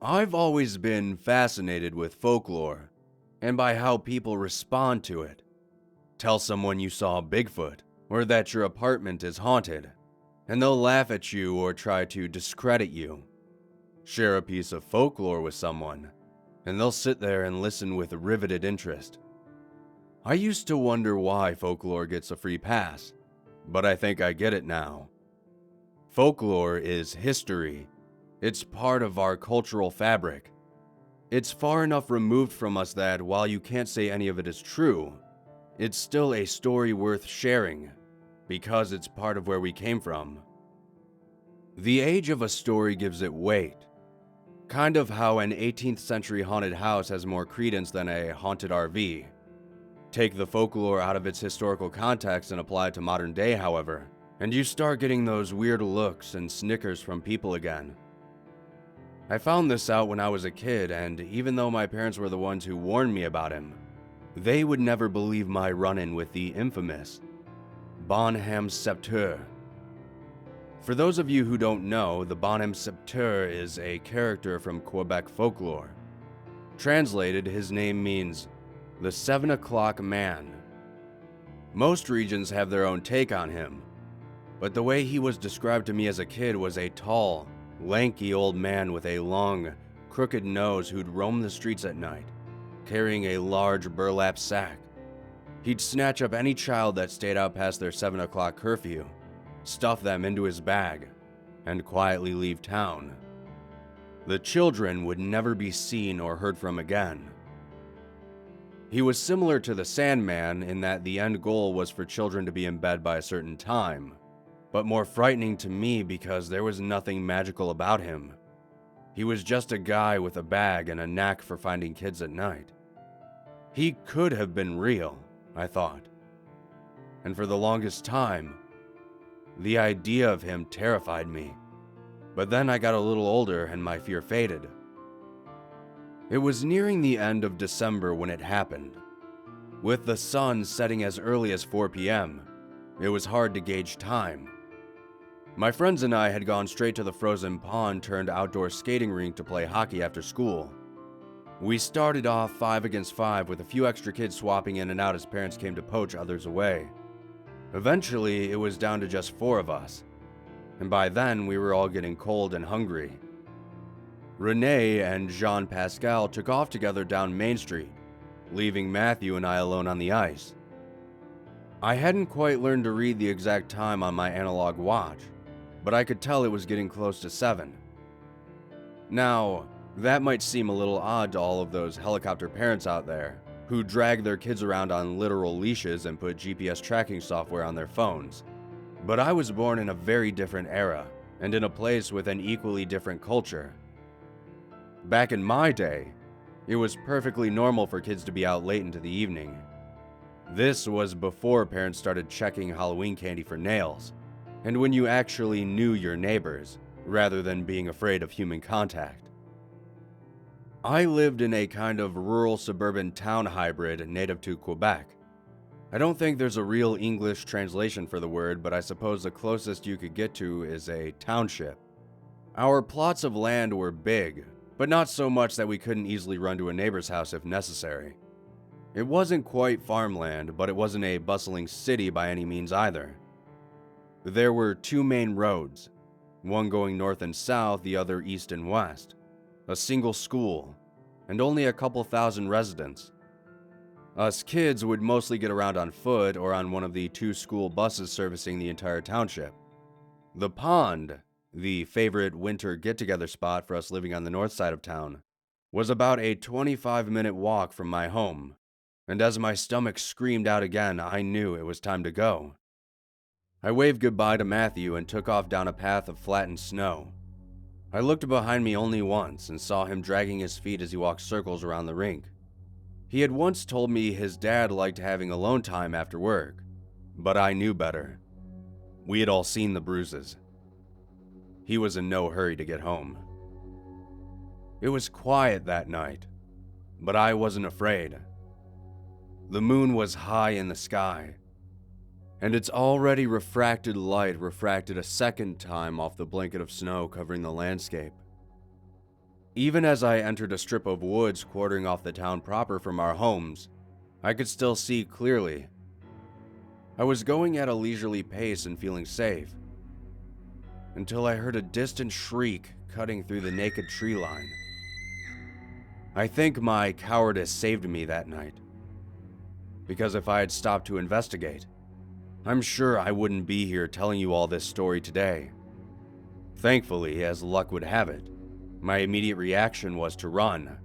I've always been fascinated with folklore and by how people respond to it. Tell someone you saw Bigfoot or that your apartment is haunted, and they'll laugh at you or try to discredit you. Share a piece of folklore with someone, and they'll sit there and listen with riveted interest. I used to wonder why folklore gets a free pass, but I think I get it now. Folklore is history. It's part of our cultural fabric. It's far enough removed from us that while you can't say any of it is true, it's still a story worth sharing, because it's part of where we came from. The age of a story gives it weight. Kind of how an 18th century haunted house has more credence than a haunted RV. Take the folklore out of its historical context and apply it to modern day, however, and you start getting those weird looks and snickers from people again. I found this out when I was a kid, and even though my parents were the ones who warned me about him, they would never believe my run-in with the infamous Bonhomme Sceptre. For those of you who don't know, the Bonhomme Sceptre is a character from Quebec folklore. Translated, his name means the 7 o'clock man. Most regions have their own take on him, but the way he was described to me as a kid was a tall, lanky old man with a long, crooked nose who'd roam the streets at night, carrying a large burlap sack. He'd snatch up any child that stayed out past their 7 o'clock curfew, stuff them into his bag, and quietly leave town. The children would never be seen or heard from again. He was similar to the Sandman in that the end goal was for children to be in bed by a certain time, but more frightening to me because there was nothing magical about him. He was just a guy with a bag and a knack for finding kids at night. He could have been real, I thought. And for the longest time, the idea of him terrified me. But then I got a little older and my fear faded. It was nearing the end of December when it happened. With the sun setting as early as 4 p.m., it was hard to gauge time. My friends and I had gone straight to the frozen pond turned outdoor skating rink to play hockey after school. We started off 5 against 5 with a few extra kids swapping in and out as parents came to poach others away. Eventually, it was down to just 4 of us, and by then we were all getting cold and hungry. Renee and Jean-Pascal took off together down Main Street, leaving Matthew and I alone on the ice. I hadn't quite learned to read the exact time on my analog watch, but I could tell it was getting close to 7. Now, that might seem a little odd to all of those helicopter parents out there who drag their kids around on literal leashes and put GPS tracking software on their phones. But I was born in a very different era and in a place with an equally different culture. Back in my day, it was perfectly normal for kids to be out late into the evening. This was before parents started checking Halloween candy for nails, and when you actually knew your neighbors, rather than being afraid of human contact. I lived in a kind of rural suburban town hybrid native to Quebec. I don't think there's a real English translation for the word, but I suppose the closest you could get to is a township. Our plots of land were big, but not so much that we couldn't easily run to a neighbor's house if necessary. It wasn't quite farmland, but it wasn't a bustling city by any means either. There were 2 main roads, one going north and south, the other east and west, a single school, and only a couple thousand residents. Us kids would mostly get around on foot or on one of the 2 school buses servicing the entire township. The pond, the favorite winter get-together spot for us living on the north side of town, was about a 25-minute walk from my home, and as my stomach screamed out again, I knew it was time to go. I waved goodbye to Matthew and took off down a path of flattened snow. I looked behind me only once and saw him dragging his feet as he walked circles around the rink. He had once told me his dad liked having alone time after work, but I knew better. We had all seen the bruises. He was in no hurry to get home. It was quiet that night, but I wasn't afraid. The moon was high in the sky, and its already refracted light refracted a second time off the blanket of snow covering the landscape. Even as I entered a strip of woods quartering off the town proper from our homes, I could still see clearly. I was going at a leisurely pace and feeling safe, until I heard a distant shriek cutting through the naked tree line. I think my cowardice saved me that night, because if I had stopped to investigate, I'm sure I wouldn't be here telling you all this story today. Thankfully, as luck would have it, my immediate reaction was to run,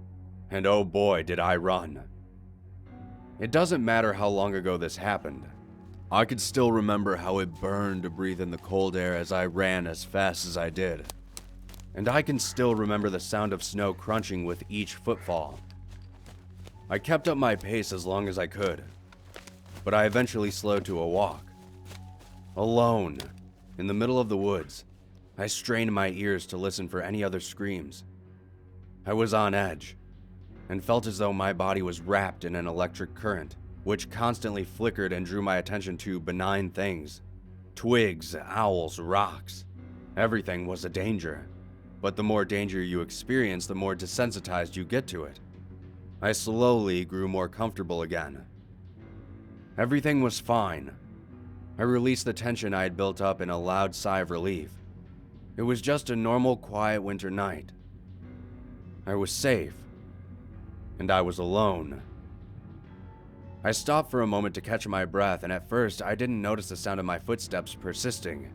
and oh boy did I run. It doesn't matter how long ago this happened. I could still remember how it burned to breathe in the cold air as I ran as fast as I did. And I can still remember the sound of snow crunching with each footfall. I kept up my pace as long as I could, but I eventually slowed to a walk. Alone, in the middle of the woods, I strained my ears to listen for any other screams. I was on edge, and felt as though my body was wrapped in an electric current, which constantly flickered and drew my attention to benign things. Twigs, owls, rocks. Everything was a danger. But the more danger you experience, the more desensitized you get to it. I slowly grew more comfortable again. Everything was fine. I released the tension I had built up in a loud sigh of relief. It was just a normal, quiet winter night. I was safe, and I was alone. I stopped for a moment to catch my breath, and at first I didn't notice the sound of my footsteps persisting.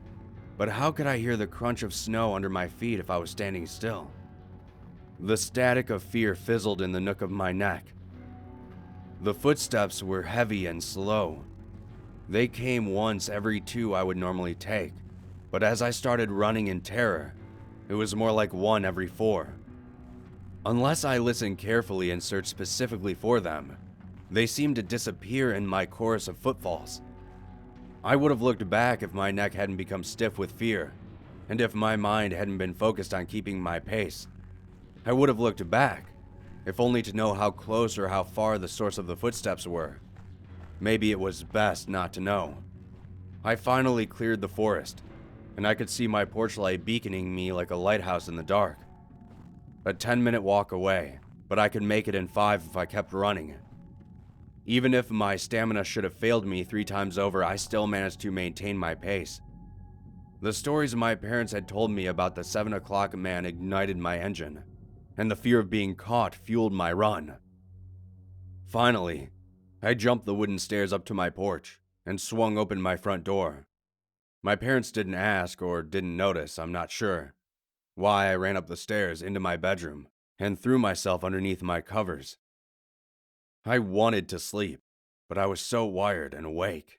But how could I hear the crunch of snow under my feet if I was standing still? The static of fear fizzled in the nook of my neck. The footsteps were heavy and slow. They came once every 2 I would normally take, but as I started running in terror, it was more like 1 every 4. Unless I listened carefully and searched specifically for them, they seemed to disappear in my chorus of footfalls. I would have looked back if my neck hadn't become stiff with fear, and if my mind hadn't been focused on keeping my pace. I would have looked back, if only to know how close or how far the source of the footsteps were. Maybe it was best not to know. I finally cleared the forest, and I could see my porch light beaconing me like a lighthouse in the dark. A 10-minute walk away, but I could make it in 5 if I kept running. Even if my stamina should have failed me 3 times over, I still managed to maintain my pace. The stories my parents had told me about the 7 o'clock man ignited my engine, and the fear of being caught fueled my run. Finally, I jumped the wooden stairs up to my porch and swung open my front door. My parents didn't ask or didn't notice, I'm not sure, why I ran up the stairs into my bedroom and threw myself underneath my covers. I wanted to sleep, but I was so wired and awake.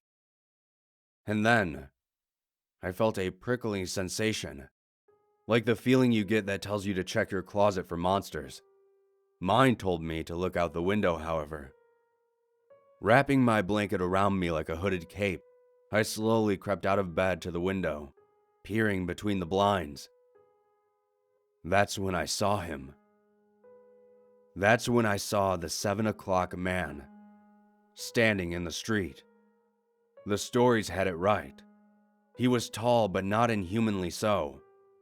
And then, I felt a prickling sensation, like the feeling you get that tells you to check your closet for monsters. Mine told me to look out the window, however. Wrapping my blanket around me like a hooded cape, I slowly crept out of bed to the window, peering between the blinds. That's when I saw him. That's when I saw the 7 o'clock man, standing in the street. The stories had it right. He was tall, but not inhumanly so.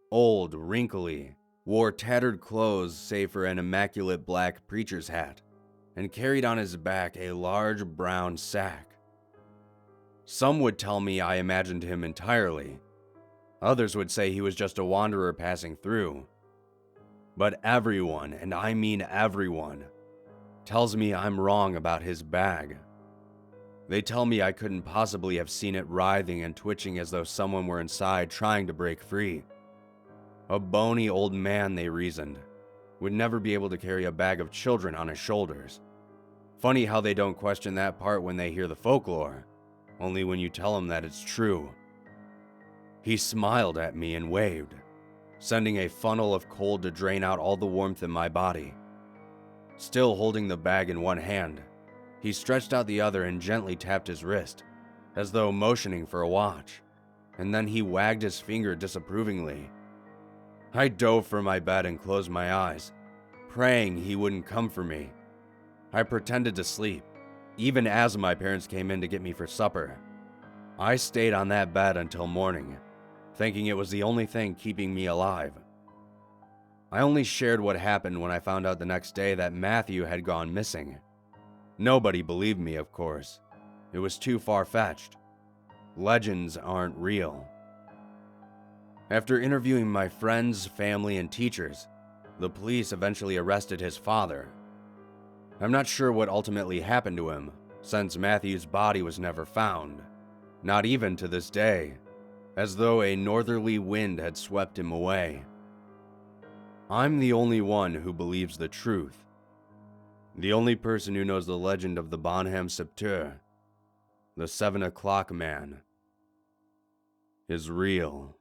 Old, wrinkly, wore tattered clothes save for an immaculate black preacher's hat, and carried on his back a large brown sack. Some would tell me I imagined him entirely. Others would say he was just a wanderer passing through. But everyone, and I mean everyone, tells me I'm wrong about his bag. They tell me I couldn't possibly have seen it writhing and twitching as though someone were inside trying to break free. A bony old man, they reasoned, would never be able to carry a bag of children on his shoulders. Funny how they don't question that part when they hear the folklore, only when you tell them that it's true. He smiled at me and waved, sending a funnel of cold to drain out all the warmth in my body. Still holding the bag in one hand, he stretched out the other and gently tapped his wrist, as though motioning for a watch, and then he wagged his finger disapprovingly. I dove for my bed and closed my eyes, praying he wouldn't come for me. I pretended to sleep, even as my parents came in to get me for supper. I stayed on that bed until morning, thinking it was the only thing keeping me alive. I only shared what happened when I found out the next day that Matthew had gone missing. Nobody believed me, of course. It was too far-fetched. Legends aren't real. After interviewing my friends, family, and teachers, the police eventually arrested his father. I'm not sure what ultimately happened to him, since Matthew's body was never found, not even to this day, as though a northerly wind had swept him away. I'm the only one who believes the truth. The only person who knows the legend of the Bonham Septeur, the 7 o'clock man, is real.